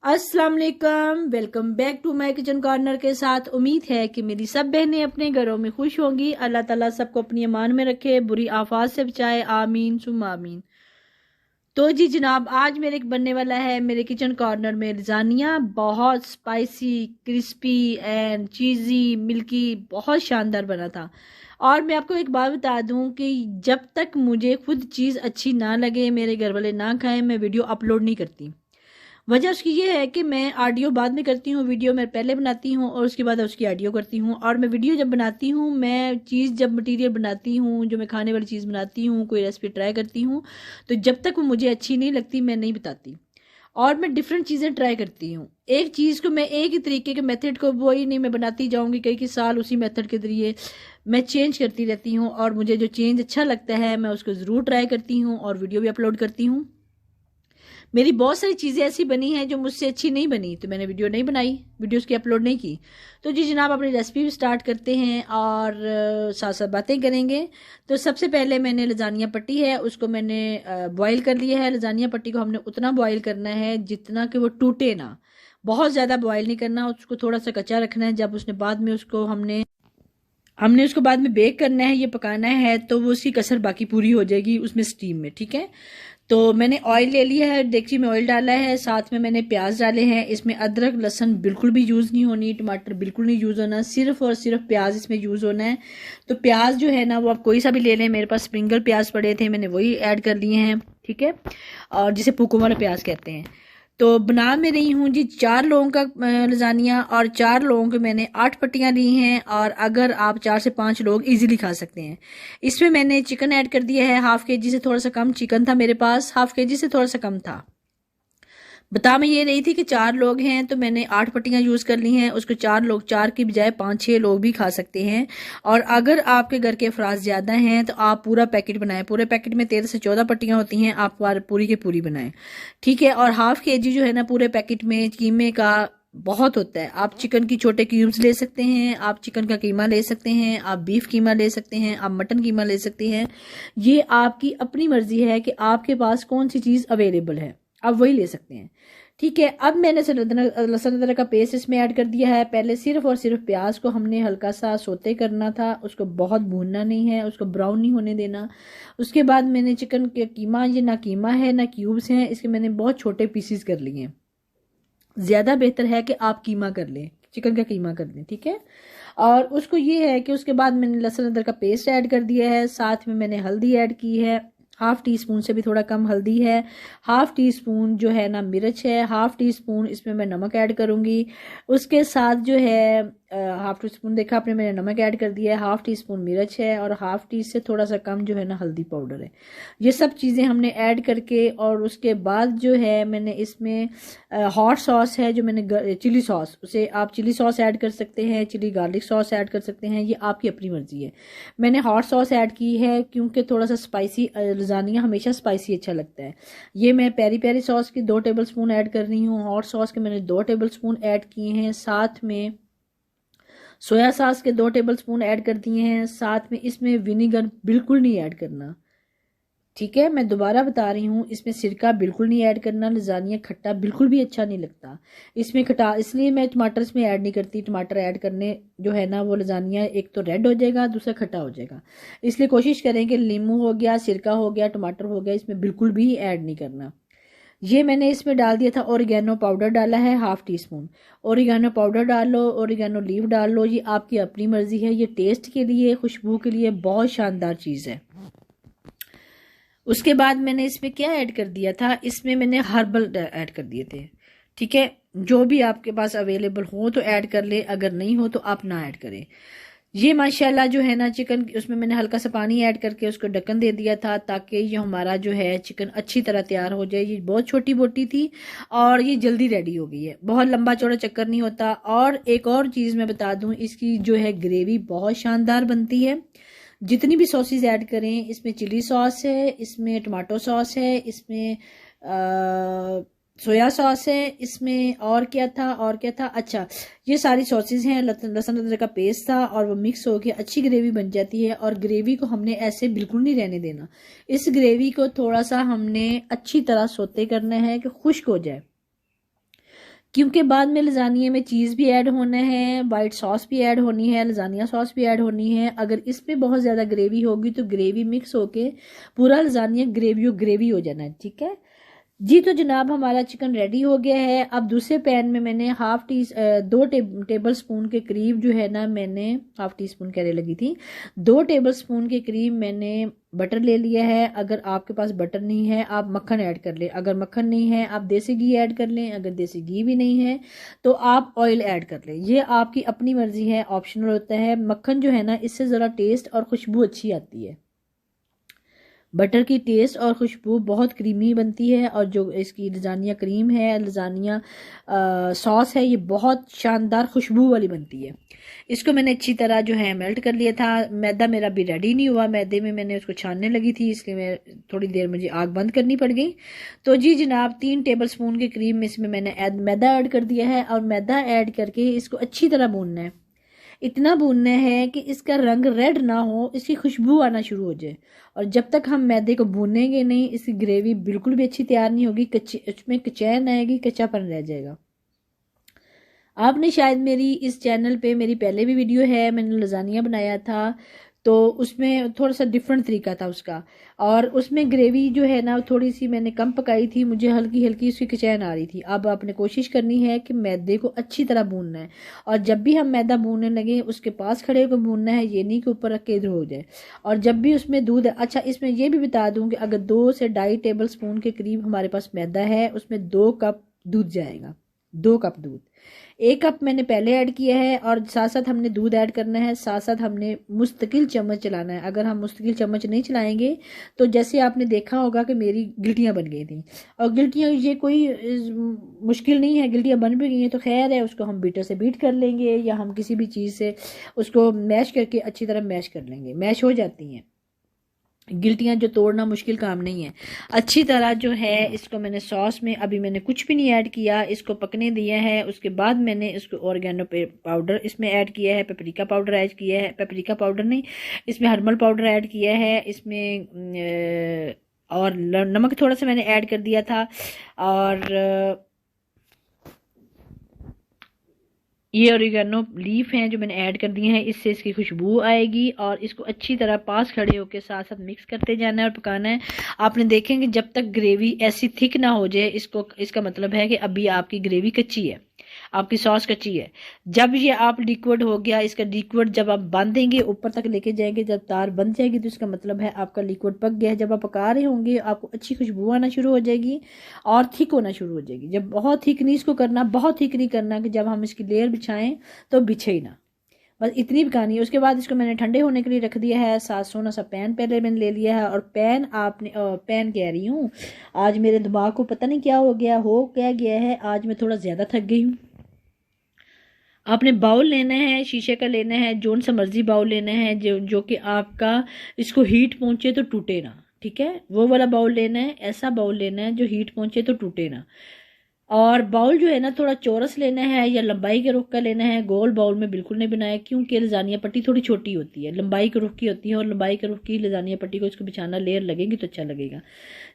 अस्सलाम वालेकुम, welcome back to my kitchen corner के साथ। उम्मीद है कि मेरी सब बहनें अपने घरों में खुश होंगी। अल्लाह ताला सबको अपनी अमान में रखे, बुरी आफात से बचाए, आमीन सुम्मा आमीन। तो जी जनाब, आज मेरे बनने वाला है मेरे किचन कॉर्नर में लजानिया। बहुत spicy, crispy and cheesy, milky, बहुत शानदार बना था। और मैं आपको एक बात बता दूं कि जब तक मुझे खुद चीज़ अच्छी ना लगे, मेरे घर वाले ना खाएं, मैं वीडियो अपलोड नहीं करती। वजह उसकी ये है कि मैं ऑडियो बाद में करती हूँ, वीडियो मैं पहले बनाती हूँ और उसके बाद उसकी ऑडियो करती हूँ। और मैं वीडियो जब बनाती हूँ, मैं चीज़ जब मटेरियल बनाती हूँ, जो मैं खाने वाली चीज़ बनाती हूँ, कोई रेसिपी ट्राई करती हूँ, तो जब तक वो मुझे अच्छी नहीं लगती मैं नहीं बताती। और मैं डिफरेंट चीज़ें ट्राई करती हूँ। एक चीज़ को मैं एक ही तरीके के मेथड को वही नहीं मैं बनाती जाऊँगी कई साल उसी मेथड के जरिए। मैं चेंज करती रहती हूँ और मुझे जो चेंज अच्छा लगता है मैं उसको ज़रूर ट्राई करती हूँ और वीडियो भी अपलोड करती हूँ। मेरी बहुत सारी चीज़ें ऐसी बनी हैं जो मुझसे अच्छी नहीं बनी, तो मैंने वीडियो नहीं बनाई, वीडियोस की अपलोड नहीं की। तो जी जनाब, अपनी रेसिपी भी स्टार्ट करते हैं और साथ साथ बातें करेंगे। तो सबसे पहले मैंने लजानिया पट्टी है उसको मैंने बॉईल कर लिया है। लजानिया पट्टी को हमने उतना बॉईल करना है जितना कि वो टूटे ना, बहुत ज़्यादा बॉईल नहीं करना, उसको थोड़ा सा कच्चा रखना है। जब उसने बाद में उसको हमने हमने उसको बाद में बेक करना है, ये पकाना है, तो वो उसकी कसर बाकी पूरी हो जाएगी उसमें स्टीम में। ठीक है, तो मैंने ऑयल ले लिया है, डेगची में ऑयल डाला है, साथ में मैंने प्याज डाले हैं। इसमें अदरक लहसुन बिल्कुल भी यूज़ नहीं होनी, टमाटर बिल्कुल नहीं यूज़ होना, सिर्फ और सिर्फ प्याज इसमें यूज़ होना है। तो प्याज जो है ना वो आप कोई सा भी ले लें, मेरे पास स्प्रिंगल प्याज पड़े थे, मैंने वही ऐड कर लिए हैं। ठीक है, और जिसे पुको वाला प्याज कहते हैं। तो बना मैं रही हूँ जी 4 लोगों का लजानिया, और 4 लोगों के मैंने 8 पट्टियाँ ली हैं। और अगर आप 4 से 5 लोग इजीली खा सकते हैं। इसमें मैंने चिकन ऐड कर दिया है, हाफ के जी से थोड़ा सा कम चिकन था मेरे पास, हाफ के जी से थोड़ा सा कम था। बता मैं ये रही थी कि 4 लोग हैं तो मैंने 8 पट्टियां यूज कर ली हैं। उसको 4 लोग, 4 की बजाय 5-6 लोग भी खा सकते हैं। और अगर आपके घर के अफराज ज्यादा हैं तो आप पूरा पैकेट बनाएं। पूरे पैकेट में 13 से 14 पट्टियां होती हैं, आप पूरी की पूरी बनाएं। ठीक है, और हाफ के जी जो है ना पूरे पैकेट में कीमे का बहुत होता है। आप चिकन की छोटे क्यूब्स ले सकते हैं, आप चिकन का कीमा ले सकते हैं, आप बीफ कीमा ले सकते हैं, आप मटन कीमा ले सकते हैं। ये आपकी अपनी मर्जी है कि आपके पास कौन सी चीज अवेलेबल है, आप वही ले सकते हैं। ठीक है, अब मैंने लहसुन अदरक का पेस्ट इसमें ऐड कर दिया है। पहले सिर्फ और सिर्फ प्याज को हमने हल्का सा सोते करना था, उसको बहुत भूनना नहीं है, उसको ब्राउन नहीं होने देना। उसके बाद मैंने चिकन के कीमा, ये ना कीमा है ना क्यूब्स हैं, इसके मैंने बहुत छोटे पीसीज कर लिए हैं। ज़्यादा बेहतर है कि आप कीमा कर लें, चिकन का कीमा कर लें। ठीक है, और उसको ये है कि उसके बाद मैंने लहसुन अदरक का पेस्ट ऐड कर दिया है, साथ में मैंने हल्दी ऐड की है, हाफ टी स्पून से भी थोड़ा कम हल्दी है, हाफ टी स्पून जो है ना मिर्च है, हाफ टी स्पून इसमें मैं नमक ऐड करूंगी। उसके साथ जो है हाफ टी स्पून देखा आपने, मैंने नमक ऐड कर दिया है, हाफ टी स्पून मिर्च है और हाफ टी से थोड़ा सा कम जो है ना हल्दी पाउडर है। ये सब चीज़ें हमने ऐड करके, और उसके बाद जो है मैंने इसमें हॉट सॉस है जो मैंने चिली सॉस, उसे आप चिली सॉस ऐड कर सकते हैं, चिली गार्लिक सॉस ऐड कर सकते हैं, ये आपकी अपनी मर्जी है। मैंने हॉट सॉस ऐड की है क्योंकि थोड़ा सा स्पाइसी, लजानिया हमेशा स्पाइसी अच्छा लगता है। ये मैं पेरी पेरी सॉस की 2 टेबल स्पून ऐड कर रही हूँ, हॉट सॉस के मैंने 2 टेबल स्पून ऐड किए हैं, साथ में सोया सॉस के 2 टेबल स्पून ऐड कर दिए हैं, साथ में इसमें विनीगर बिल्कुल नहीं ऐड करना। ठीक है, मैं दोबारा बता रही हूँ, इसमें सिरका बिल्कुल नहीं ऐड करना, लजानिया खट्टा बिल्कुल भी अच्छा नहीं लगता। इसमें खटा इसलिए मैं टमाटर इसमें ऐड नहीं करती, टमाटर ऐड करने जो है ना वो लजानिया एक तो रेड हो जाएगा, दूसरा खट्टा हो जाएगा। इसलिए कोशिश करें कि नींबू हो गया, सिरका हो गया, टमाटर हो गया, इसमें बिल्कुल भी ऐड नहीं करना। ये मैंने इसमें डाल दिया था, ओरिगेनो पाउडर डाला है half tea spoon. Oregano powder डाल लो, ओरिगेनो लीफ डाल लो, ये आपकी अपनी मर्जी है। ये टेस्ट के लिए, खुशबू के लिए बहुत शानदार चीज़ है। उसके बाद मैंने इसमें क्या ऐड कर दिया था, इसमें मैंने हर्बल ऐड कर दिए थे। ठीक है, जो भी आपके पास अवेलेबल हो तो ऐड कर ले, अगर नहीं हो तो आप ना ऐड करें। ये माशाल्लाह जो है ना चिकन, उसमें मैंने हल्का सा पानी ऐड करके उसको ढक्कन दे दिया था ताकि ये हमारा जो है चिकन अच्छी तरह तैयार हो जाए। ये बहुत छोटी बोटी थी और ये जल्दी रेडी हो गई है, बहुत लंबा चौड़ा चक्कर नहीं होता। और एक और चीज़ मैं बता दूं, इसकी जो है ग्रेवी बहुत शानदार बनती है। जितनी भी सॉसेज ऐड करें, इसमें चिली सॉस है, इसमें टमाटो सॉस है, इसमें सोया सॉस है, इसमें और क्या था और क्या था, अच्छा ये सारी सॉसेज हैं। लहसुन अदरक का पेस्ट था और वो मिक्स होकर अच्छी ग्रेवी बन जाती है। और ग्रेवी को हमने ऐसे बिल्कुल नहीं रहने देना, इस ग्रेवी को थोड़ा सा हमने अच्छी तरह सोते करना है कि खुश्क हो जाए। क्योंकि बाद में लजानिया में चीज़ भी ऐड होना है, वाइट सॉस भी ऐड होनी है, लजानिया सॉस भी ऐड होनी है। अगर इसमें बहुत ज़्यादा ग्रेवी होगी तो ग्रेवी मिक्स होके पूरा लजानिया ग्रेवी हो जाना है, ठीक है जी। तो जनाब हमारा चिकन रेडी हो गया है। अब दूसरे पैन में मैंने दो टेबल स्पून के करीब जो है ना, मैंने हाफ टी स्पून कहने लगी थी, 2 टेबल स्पून के करीब मैंने बटर ले लिया है। अगर आपके पास बटर नहीं है आप मक्खन ऐड कर लें, अगर मक्खन नहीं है आप देसी घी ऐड कर लें, अगर देसी घी भी नहीं है तो आप ऑयल ऐड कर लें। ये आपकी अपनी मर्जी है, ऑप्शनल होता है। मक्खन जो है ना, इससे ज़रा टेस्ट और खुशबू अच्छी आती है। बटर की टेस्ट और खुशबू बहुत क्रीमी बनती है, और जो इसकी लजानिया क्रीम है, लजानिया सॉस है, ये बहुत शानदार खुशबू वाली बनती है। इसको मैंने अच्छी तरह जो है मेल्ट कर लिया था। मैदा मेरा भी रेडी नहीं हुआ, मैदे में मैंने उसको छानने लगी थी, इसलिए मैं थोड़ी देर मुझे आग बंद करनी पड़ गई। तो जी जनाब 3 टेबल स्पून के करीब में इसमें मैंने मैदा ऐड कर दिया है, और मैदा ऐड करके इसको अच्छी तरह भूनना है। इतना भूनना है कि इसका रंग रेड ना हो, इसकी खुशबू आना शुरू हो जाए। और जब तक हम मैदे को भूनेंगे नहीं, इसकी ग्रेवी बिल्कुल भी अच्छी तैयार नहीं होगी, कच्ची उसमें कचैन आएगी, कच्चापन रह जाएगा। आपने शायद मेरी इस चैनल पे मेरी पहले भी वीडियो है, मैंने लजानिया बनाया था, तो उसमें थोड़ा सा डिफरेंट तरीका था उसका, और उसमें ग्रेवी जो है ना थोड़ी सी मैंने कम पकाई थी, मुझे हल्की हल्की उसकी कचैन आ रही थी। अब आपने कोशिश करनी है कि मैदे को अच्छी तरह भूनना है, और जब भी हम मैदा भूनने लगे उसके पास खड़े होकर भूनना है, ये नहीं कि ऊपर रख के इधर हो जाए। और जब भी उसमें दूध, अच्छा इसमें ये भी बता दूं कि अगर 2 से 2.5 टेबल स्पून के करीब हमारे पास मैदा है, उसमें 2 कप दूध जाएगा, 2 कप दूध। 1 कप मैंने पहले ऐड किया है, और साथ साथ हमने दूध ऐड करना है, साथ साथ हमने मुस्तकिल चम्मच चलाना है। अगर हम मुस्तकिल चम्मच नहीं चलाएंगे तो जैसे आपने देखा होगा कि मेरी गिल्टियाँ बन गई थी, और गिल्टियाँ ये कोई मुश्किल नहीं है, गिल्टियाँ बन भी गई हैं तो खैर है, उसको हम बीटर से बीट कर लेंगे, या हम किसी भी चीज़ से उसको मैश करके अच्छी तरह मैश कर लेंगे, मैश हो जाती हैं गिल्टियाँ, जो तोड़ना मुश्किल काम नहीं है। अच्छी तरह जो है इसको मैंने सॉस में, अभी मैंने कुछ भी नहीं ऐड किया, इसको पकने दिया है। उसके बाद मैंने इसको ऑर्गेनो पाउडर इसमें ऐड किया है, पेपरिका पाउडर ऐड किया है, पेपरिका पाउडर नहीं, इसमें हर्बल पाउडर ऐड किया है, इसमें और नमक थोड़ा सा मैंने ऐड कर दिया था, और ये ओरिगेनो लीफ हैं जो मैंने ऐड कर दिए हैं, इससे इसकी खुशबू आएगी। और इसको अच्छी तरह पास खड़े होकर साथ साथ मिक्स करते जाना है और पकाना है। आपने देखेंगे जब तक ग्रेवी ऐसी थिक ना हो जाए, इसका मतलब है कि अभी आपकी ग्रेवी कच्ची है, आपकी सॉस कच्ची है। जब ये आप लिक्विड हो गया, इसका लिक्विड जब आप बांधेंगे ऊपर तक लेके जाएंगे, जब तार बंध जाएगी तो इसका मतलब है आपका लिक्विड पक गया है। जब आप पका रहे होंगे आपको अच्छी खुशबू आना शुरू हो जाएगी और थिक होना शुरू हो जाएगी। जब बहुत थिक नहीं इसको करना, बहुत थिक नहीं करना कि जब हम इसकी लेयर बिछाएं तो बिछे ही ना, बस इतनी पकानी है। उसके बाद इसको मैंने ठंडे होने के लिए रख दिया है। 700 सा पैन पहले मैंने ले लिया है, और पैन कह रही हूँ, आज मेरे दिमाग को पता नहीं क्या गया है, आज मैं थोड़ा ज़्यादा थक गई हूँ। आपने बाउल लेना है, शीशे का लेना है, जोन सा मर्जी बाउल लेना है, जो कि आपका इसको हीट पहुंचे तो टूटे ना, ठीक है, वो वाला बाउल लेना है। ऐसा बाउल लेना है जो हीट पहुंचे तो टूटे ना। और बाउल जो है ना थोड़ा चौरस लेना है या लंबाई के रुख का लेना है। गोल बाउल में बिल्कुल नहीं बनाया, क्योंकि लजानिया पट्टी थोड़ी छोटी होती है, लंबाई के रुख की होती है, और लंबाई के रुख की लजानिया पट्टी को इसको बिछाना लेयर लगेगी तो अच्छा लगेगा।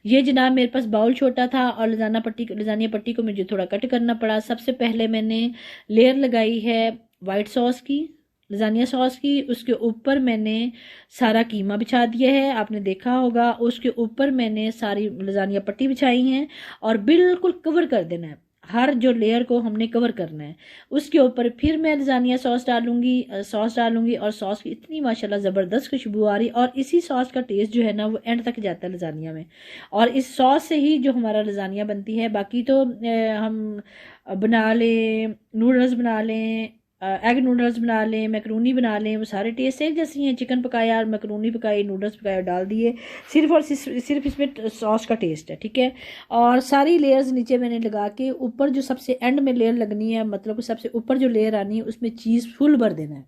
ये जनाब मेरे पास बाउल छोटा था, और लजानिया पट्टी को मुझे थोड़ा कट करना पड़ा। सबसे पहले मैंने लेयर लगाई है वाइट सॉस की, लजानिया सॉस की, उसके ऊपर मैंने सारा कीमा बिछा दिया है, आपने देखा होगा। उसके ऊपर मैंने सारी लजानिया पट्टी बिछाई है, और बिल्कुल कवर कर देना है, हर जो लेयर को हमने कवर करना है। उसके ऊपर फिर मैं लजानिया सॉस डालूंगी, और सॉस की इतनी माशाल्लाह ज़बरदस्त खुशबू आ रही, और इसी सॉस का टेस्ट जो है ना वो एंड तक जाता है लजानिया में, और इस सॉस से ही जो हमारा लजानिया बनती है। बाकी तो हम बना लें, नूडल्स बना लें, एग नूडल्स बना लें, मैकरोनी बना लें, वो सारे टेस्ट एक जैसी हैं। चिकन पकाया और मैकरोनी पकाई, नूडल्स पकाया, डाल दिए, सिर्फ और सिर्फ इसमें सॉस का टेस्ट है, ठीक है। और सारी लेयर्स नीचे मैंने लगा के, ऊपर जो सबसे एंड में लेयर लगनी है, मतलब सबसे ऊपर जो लेयर आनी है उसमें चीज़ फुल भर देना है।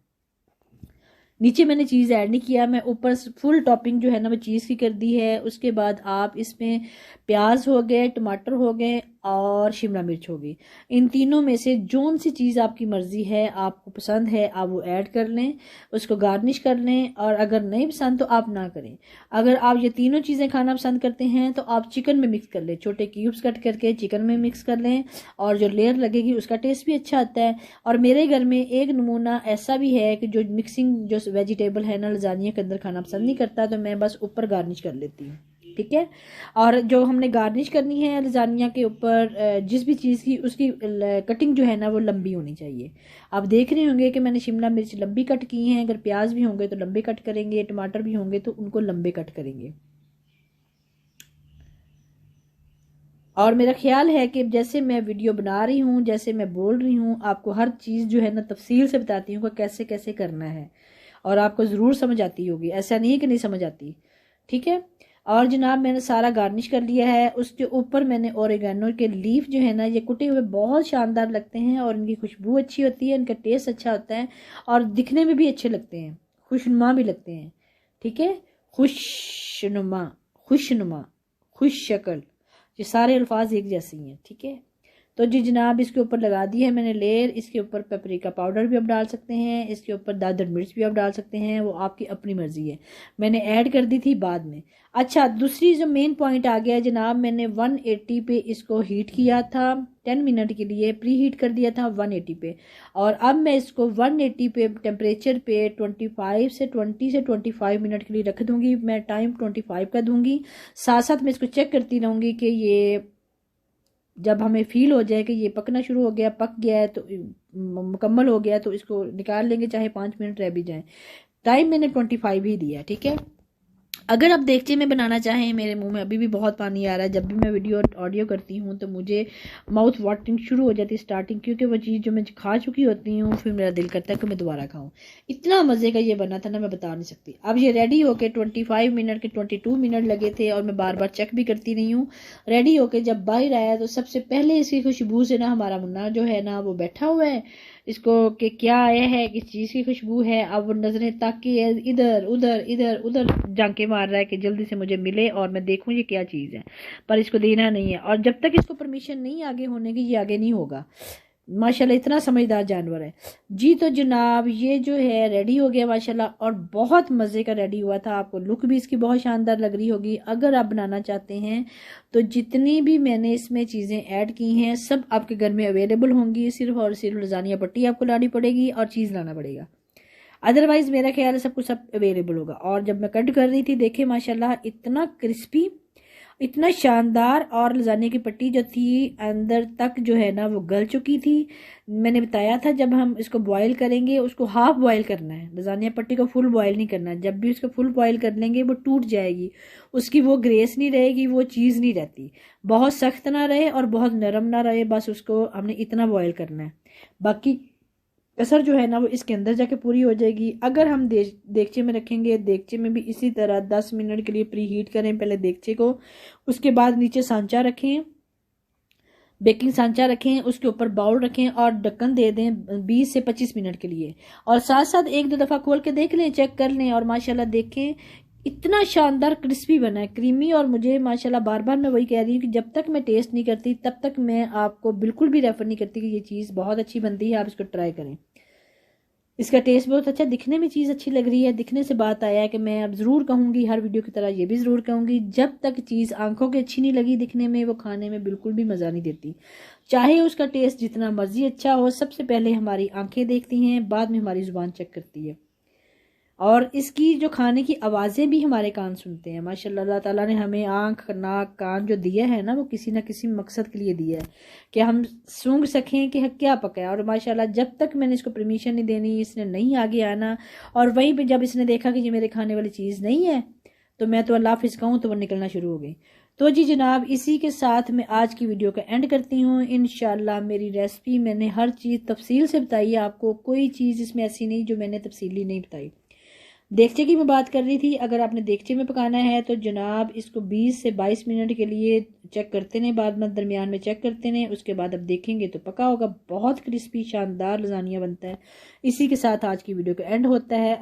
नीचे मैंने चीज़ ऐड नहीं किया, मैं ऊपर फुल टॉपिंग जो है ना वो चीज़ की कर दी है। उसके बाद आप इसमें प्याज हो गए, टमाटर हो गए, और शिमला मिर्च होगी। इन तीनों में से जोन सी चीज़ आपकी मर्ज़ी है, आपको पसंद है, आप वो ऐड कर लें, उसको गार्निश कर लें। और अगर नहीं पसंद तो आप ना करें। अगर आप ये तीनों चीज़ें खाना पसंद करते हैं तो आप चिकन में मिक्स कर लें, छोटे क्यूब्स कट करके चिकन में मिक्स कर लें, और जो लेयर लगेगी उसका टेस्ट भी अच्छा आता है। और मेरे घर में एक नमूना ऐसा भी है कि जो मिक्सिंग जो वेजिटेबल है ना लजानिया के अंदर खाना पसंद नहीं करता, तो मैं बस ऊपर गार्निश कर लेती हूँ, ठीक है। और जो हमने गार्निश करनी है लजानिया के ऊपर जिस भी चीज़ की, उसकी कटिंग जो है ना वो लंबी होनी चाहिए। आप देख रहे होंगे कि मैंने शिमला मिर्च लंबी कट की हैं। अगर प्याज भी होंगे तो लंबे कट करेंगे, टमाटर भी होंगे तो उनको लंबे कट करेंगे। और मेरा ख्याल है कि जैसे मैं वीडियो बना रही हूँ, जैसे मैं बोल रही हूँ, आपको हर चीज़ जो है ना तफसील से बताती हूँ कि कैसे कैसे करना है, और आपको ज़रूर समझ आती होगी, ऐसा नहीं है कि नहीं समझ आती, ठीक है। और जनाब मैंने सारा गार्निश कर लिया है। उसके ऊपर मैंने ओरेगानो के लीफ जो है ना, ये कुटे हुए बहुत शानदार लगते हैं और इनकी खुशबू अच्छी होती है, इनका टेस्ट अच्छा होता है और दिखने में भी अच्छे लगते हैं, खुशनुमा भी लगते हैं, ठीक है। खुशनुमा, खुशनुमा, खुश शक्ल, ये सारे अल्फाज एक जैसे ही हैं, ठीक है। तो जी जनाब इसके ऊपर लगा दी है मैंने लेयर। इसके ऊपर पेपरिका पाउडर भी आप डाल सकते हैं, इसके ऊपर दादर मिर्च भी आप डाल सकते हैं, वो आपकी अपनी मर्जी है। मैंने ऐड कर दी थी बाद में। अच्छा, दूसरी जो मेन पॉइंट आ गया जनाब, मैंने 180 पे इसको हीट किया था 10 मिनट के लिए, प्री हीट कर दिया था 180 पे। और अब मैं इसको 180 पे टेम्परेचर पे 20 से 25 मिनट के लिए रख दूंगी। मैं टाइम 25 का दूंगी। साथ साथ मैं इसको चेक करती रहूँगी कि ये जब हमें फील हो जाए कि ये पकना शुरू हो गया, पक गया है, तो मुकम्मल हो गया, तो इसको निकाल लेंगे, चाहे 5 मिनट रह भी जाए। टाइम मैंने 25 ही दिया, ठीक है। अगर आप देगचे में बनाना चाहें, मेरे मुंह में अभी भी बहुत पानी आ रहा है, जब भी मैं वीडियो ऑडियो करती हूँ तो मुझे माउथ वाटरिंग शुरू हो जाती है स्टार्टिंग, क्योंकि वो चीज़ जो मैं खा चुकी होती हूँ फिर मेरा दिल करता है कि मैं दोबारा खाऊं। इतना मज़े का ये बना था ना, मैं बता नहीं सकती। अब ये रेडी होके 25 मिनट के 22 मिनट लगे थे और मैं बार बार चेक भी करती रही हूँ। रेडी होके जब बाहर आया तो सबसे पहले इसकी खुशबू से ना हमारा मुन्ना जो है ना वो बैठा हुआ है, इसको कि क्या आया है, किस चीज़ की खुशबू है। अब वो नजरें ताकि इधर उधर इधर उधर झांके मार रहा है कि जल्दी से मुझे मिले और मैं देखूं ये क्या चीज़ है, पर इसको देना नहीं है। और जब तक इसको परमिशन नहीं आगे होने की, ये आगे नहीं होगा। माशाल्लाह इतना समझदार जानवर है जी। तो जनाब ये जो है रेडी हो गया माशाल्लाह, और बहुत मज़े का रेडी हुआ था। आपको लुक भी इसकी बहुत शानदार लग रही होगी। अगर आप बनाना चाहते हैं तो जितनी भी मैंने इसमें चीज़ें ऐड की हैं सब आपके घर में अवेलेबल होंगी। सिर्फ और सिर्फ लजानिया पट्टी आपको लानी पड़ेगी और चीज़ लाना पड़ेगा, अदरवाइज़ मेरा ख्याल है सब कुछ सब अवेलेबल होगा। और जब मैं कट कर रही थी देखे माशाल्लाह इतना क्रिस्पी, इतना शानदार, और लजाने की पट्टी जो थी अंदर तक जो है ना वो गल चुकी थी। मैंने बताया था जब हम इसको बॉईल करेंगे उसको हाफ बॉईल करना है, लजानिया पट्टी को फुल बॉईल नहीं करना है। जब भी उसको फुल बॉईल कर लेंगे वो टूट जाएगी, उसकी वो ग्रेस नहीं रहेगी, वो चीज़ नहीं रहती। बहुत सख्त ना रहे और बहुत नरम ना रहे, बस उसको हमने इतना बॉईल करना है। बाकी कसर जो है ना वो इसके अंदर जाके पूरी हो जाएगी। अगर हम देगचे में रखेंगे, देगचे में भी इसी तरह 10 मिनट के लिए प्री हीट करें पहले देगचे को, उसके बाद नीचे सांचा रखें, बेकिंग सांचा रखें, उसके ऊपर बाउल रखें और ढक्कन दे दें 20 से 25 मिनट के लिए। और साथ साथ एक दो दफ़ा खोल के देख लें, चेक कर लें, और माशाल्लाह देखें इतना शानदार क्रिस्पी बना है, क्रीमी। और मुझे माशाल्लाह बार बार मैं वही कह रही हूँ कि जब तक मैं टेस्ट नहीं करती तब तक मैं आपको बिल्कुल भी रेफर नहीं करती कि ये चीज़ बहुत अच्छी बनती है, आप इसको ट्राई करें। इसका टेस्ट बहुत अच्छा, दिखने में चीज़ अच्छी लग रही है। दिखने से बात आया है कि मैं अब ज़रूर कहूँगी, हर वीडियो की तरह ये भी ज़रूर कहूँगी, जब तक चीज़ आंखों की अच्छी नहीं लगी दिखने में, वो खाने में बिल्कुल भी मज़ा नहीं देती। चाहे उसका टेस्ट जितना मर्जी अच्छा हो, सबसे पहले हमारी आंखें देखती हैं, बाद में हमारी ज़ुबान चेक करती है। और इसकी जो खाने की आवाज़ें भी हमारे कान सुनते हैं। माशाल्लाह अल्लाह ताला ने हमें आँख, नाक, कान जो दिया है ना वो किसी न किसी मकसद के लिए दिया है कि हम सूंघ सकें कि क्या पका है। और माशाल्लाह जब तक मैंने इसको परमिशन नहीं देनी, इसने नहीं आगे आना, और वहीं पे जब इसने देखा कि ये मेरे खाने वाली चीज़ नहीं है तो मैं तो अल्लाह हाफिज़ कहूँ तो वो निकलना शुरू हो गई। तो जी जनाब इसी के साथ मैं आज की वीडियो का एंड करती हूँ। इंशाल्लाह मेरी रेसिपी मैंने हर चीज़ तफसील से बताई है आपको, कोई चीज़ इसमें ऐसी नहीं जो मैंने तफसीली नहीं बताई। देगचे की मैं बात कर रही थी, अगर आपने देगचे में पकाना है तो जनाब इसको 20 से 22 मिनट के लिए चेक करते हैं, बाद में दरमियान में चेक करते हैं, उसके बाद अब देखेंगे तो पका होगा। बहुत क्रिस्पी शानदार लजानिया बनता है। इसी के साथ आज की वीडियो का एंड होता है।